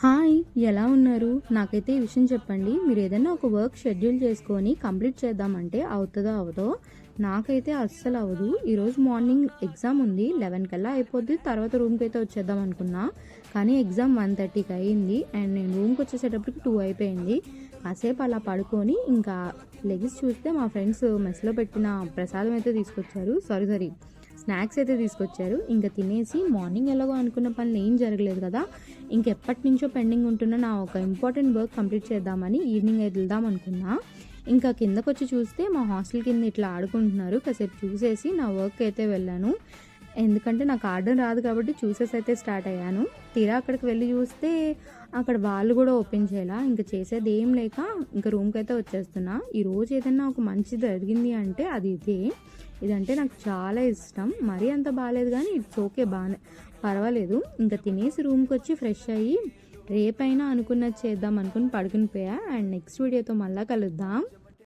Hi! ఎలా ఉన్నారు? నాకైతే ఈ విషయం చెప్పండి. మీరు ఏదైనా ఒక వర్క్ షెడ్యూల్ చేసుకొని కంప్లీట్ చేద్దామంటే అవుతదో అవ్వదో? నాకైతే అస్సలు అవ్వదు. ఈరోజు మార్నింగ్ ఎగ్జామ్ ఉంది. 11 కల్లా అయిపోద్ది. తర్వాత రూమ్‌కైతే వచ్చేద్దాం అనుకున్నా. కానీ ఎగ్జామ్ 1:30కి అయింది. అండ్ నేను రూమ్‌కి వచ్చేసేటప్పటికి 2 అయిపోయింది. కాసేపు అలా పడుకొని ఇంకా లెగిసి చూస్తే మా ఫ్రెండ్స్ మెస్‌లో పెట్టిన ప్రసాదం అయితే తీసుకొచ్చారు. సారీ స్నాక్స్ అయితే తీసుకొచ్చారు. ఇంక తినేసి మార్నింగ్ ఎలాగో అనుకున్న పనులు ఏం జరగలేదు కదా! ఇంకెప్పటినుంచో పెండింగ్ ఉంటున్న నా ఒక ఇంపార్టెంట్ వర్క్ కంప్లీట్ చేద్దామని ఈవినింగ్ వెళ్దాం అనుకున్నా. ఇంకా కిందకొచ్చి చూస్తే మా హాస్టల్ కింద ఇట్లా ఆడుకుంటున్నారు. కాసేపు చూసేసి నా వర్క్ అయితే వెళ్ళాను. ఎందుకంటే నాకు ఆడడం రాదు కాబట్టి చూసేసి అయితే స్టార్ట్ అయ్యాను. తీరా అక్కడికి వెళ్ళి చూస్తే అక్కడ వాళ్ళు కూడా ఓపెన్ చేయాల. ఇంక చేసేది ఏం లేక ఇంక రూమ్‌కైతే వచ్చేస్తున్నా. ఈరోజు ఏదన్నా ఒక మంచిది జరిగింది అంటే అది ఇదే. ఇదంటే నాకు చాలా ఇష్టం. మరీ అంత బాలేదు గానీ ఇట్స్ ఓకే బానే పర్వాలేదు. ఇంక తినేసి రూమ్‌కొచ్చి ఫ్రెష్ అయ్యి రేపైనా అనుకున్నది చేద్దాం అనుకుని పడుకుని పోయా. అండ్ నెక్స్ట్ వీడియోతో మళ్ళా కలుద్దాం.